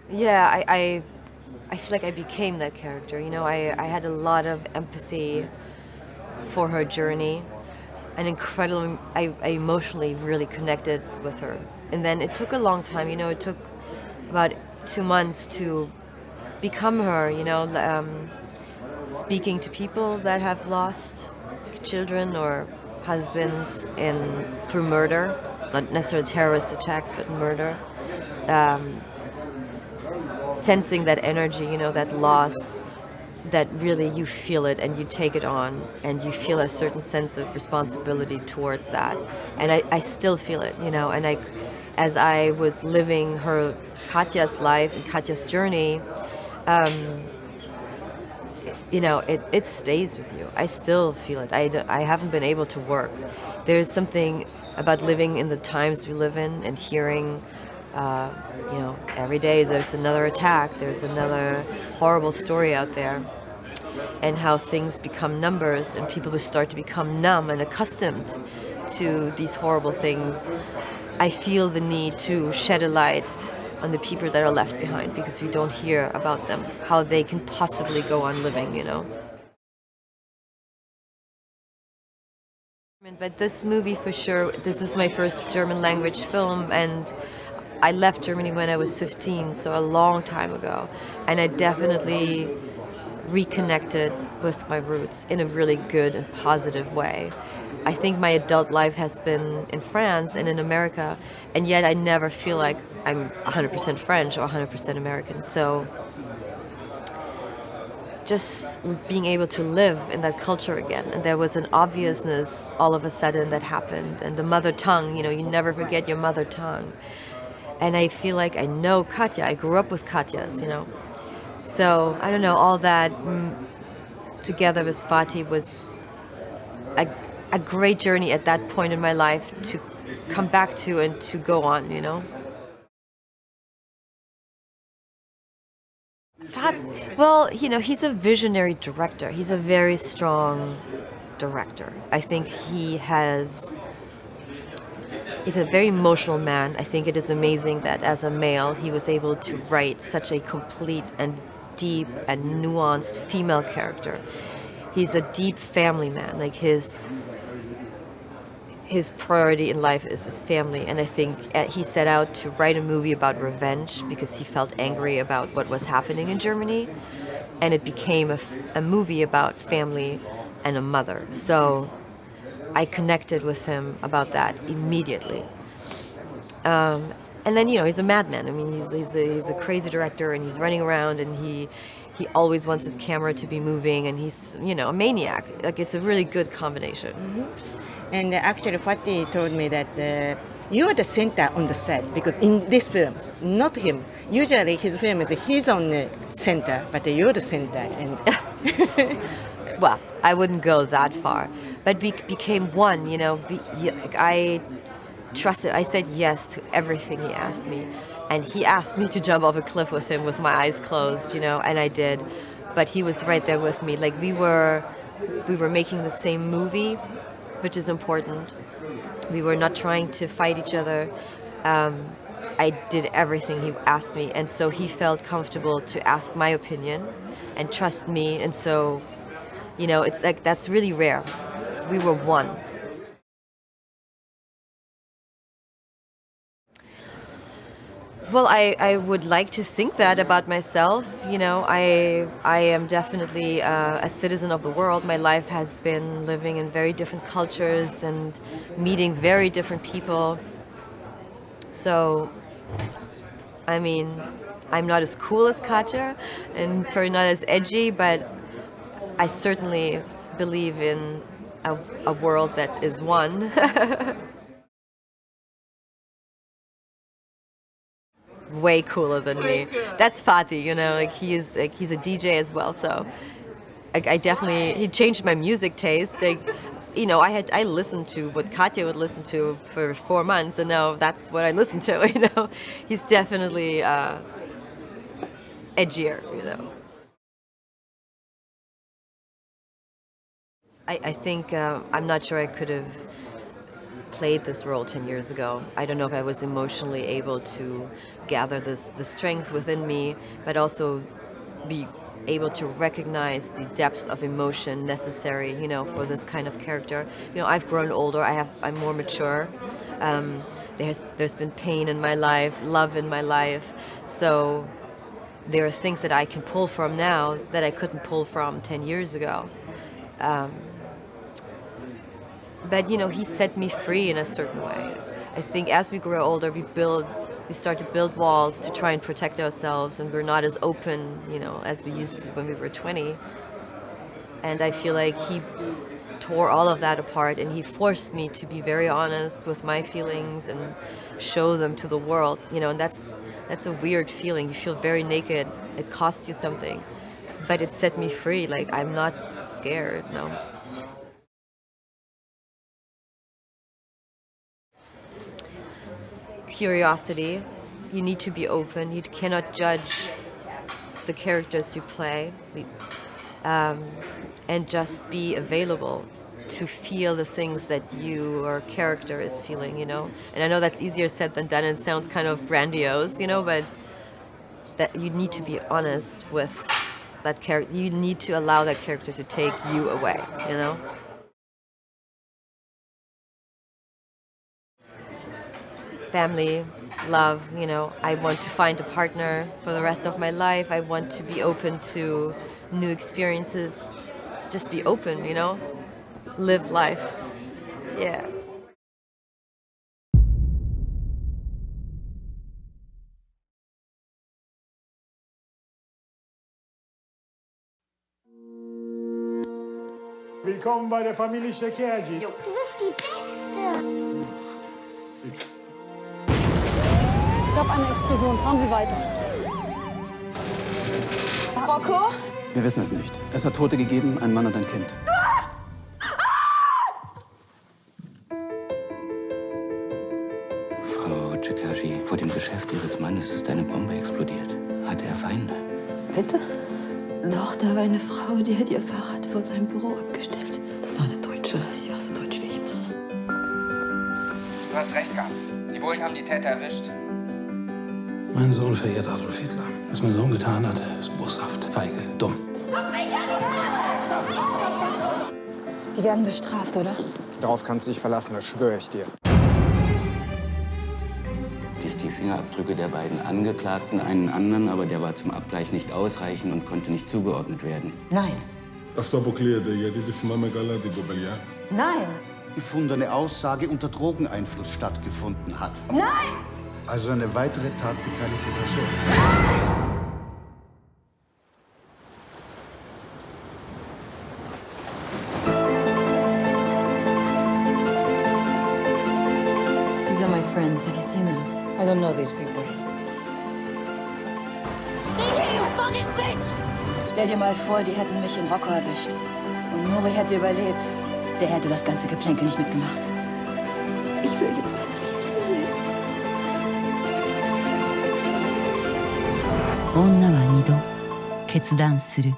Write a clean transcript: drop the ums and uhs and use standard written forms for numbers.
Yeah, I feel like I became that character. You know, I had a lot of empathy for her journey, and incredibly, I emotionally really connected with her. And then it took a long time. You know, it took about 2 months to become her. You know, speaking to people that have lost children or husbands through murder, not necessarily terrorist attacks, but murder. Sensing that energy, you know, that loss, that really you feel it and you take it on and you feel a certain sense of responsibility towards that. And I still feel it, you know, and as I was living Katja's life and Katja's journey, you know, it stays with you. I still feel it. I haven't been able to work. There's something about living in the times we live in and hearing, you know, every day there's another attack, there's another horrible story out there, and how things become numbers and people will start to become numb and accustomed to these horrible things. I feel the need to shed a light on the people that are left behind because we don't hear about them, how they can possibly go on living, you know. But this movie for sure, this is my first German language film, and I left Germany when I was 15, so a long time ago. And I definitely reconnected with my roots in a really good and positive way. I think my adult life has been in France and in America, and yet I never feel like I'm 100% French or 100% American. So just being able to live in that culture again. And there was an obviousness all of a sudden that happened. And the mother tongue, you know, you never forget your mother tongue. And I feel like I know Katja. I grew up with Katjas, you know. So, I don't know, all that together with Fati was a great journey at that point in my life to come back to and to go on, you know. Well, you know, he's a visionary director. He's a very strong director. I think he's a very emotional man. I think it is amazing that as a male, he was able to write such a complete and deep and nuanced female character. He's a deep family man. Like his priority in life is his family. And I think he set out to write a movie about revenge because he felt angry about what was happening in Germany. And it became a movie about family and a mother. So I connected with him about that immediately. And then, you know, he's a madman. I mean, he's a crazy director, and he's running around, and he always wants his camera to be moving, and he's, you know, a maniac. Like, it's a really good combination. Mm-hmm. And actually, Fati told me that you are the center on the set, because in these films, not him. Usually his film is he's on the center, but you're the center. And well, I wouldn't go that far, but we became one, you know. I trusted, I said yes to everything he asked me. And he asked me to jump off a cliff with him with my eyes closed, you know, and I did. But he was right there with me. Like we were making the same movie, which is important. We were not trying to fight each other. I did everything he asked me, and so he felt comfortable to ask my opinion and trust me. And so, you know, it's like that's really rare. We were one. Well, I would like to think that about myself. You know, I am definitely a citizen of the world. My life has been living in very different cultures and meeting very different people. So, I mean, I'm not as cool as Katja and probably not as edgy, but I certainly believe in a world that is one. Way cooler than me. That's Pathé, you know, like he's a DJ as well, so I definitely, he changed my music taste. Like, you know, I listened to what Katja would listen to for 4 months, and now that's what I listen to, you know. He's definitely edgier, you know. I think I'm not sure I could have played this role 10 years ago. I don't know if I was emotionally able to gather the strength within me, but also be able to recognize the depth of emotion necessary, for this kind of character. I've grown older. I'm more mature. There's been pain in my life, love in my life. So there are things that I can pull from now that I couldn't pull from 10 years ago. But he set me free in a certain way. I think as we grow older, we start to build walls to try and protect ourselves, and we're not as open, as we used to when we were 20. And I feel like he tore all of that apart, and he forced me to be very honest with my feelings and show them to the world, and that's a weird feeling. You feel very naked. It costs you something, but it set me free. Like, I'm not scared, no. Curiosity. You need to be open. You cannot judge the characters you play, and just be available to feel the things that your character is feeling, And I know that's easier said than done and sounds kind of grandiose, but that you need to be honest with that character. You need to allow that character to take you away, Family, love, I want to find a partner for the rest of my life. I want to be open to new experiences. Just be open, Live life. Yeah. Willkommen bei der Familie Shekerji. Du bist die Beste. Es gab eine Explosion. Fahren Sie weiter. Rocco? Wir wissen es nicht. Es hat Tote gegeben, einen Mann und ein Kind. Frau Shekerji, vor dem Geschäft Ihres Mannes ist eine Bombe explodiert. Hatte er Feinde? Bitte? Doch, da war eine Frau, die hat ihr Fahrrad vor seinem Büro abgestellt. Das war eine Deutsche. Sie war so deutsch wie ich bin. Du hast recht gehabt. Die Bullen haben die Täter erwischt. Mein Sohn verehrt Adolf Hitler. Was mein Sohn getan hat, ist boshaft, feige, dumm. Die werden bestraft, oder? Darauf kannst du dich verlassen, das schwöre ich dir. Die Fingerabdrücke der beiden Angeklagten einen anderen, aber der war zum Abgleich nicht ausreichend und konnte nicht zugeordnet werden. Nein. Nein. Gefundene Aussage unter Drogeneinfluss stattgefunden hat. Nein! Also eine weitere tatbeteiligte Person. These are my friends. Have you seen them? I don't know these people. Stay here, you fucking bitch! Stell dir mal vor, die hätten mich in Rocco erwischt. Und Nuri hätte überlebt. Der hätte das ganze Geplänkel nicht mitgemacht. Ich will jetzt meine Liebsten sehen. 女は二度決断する。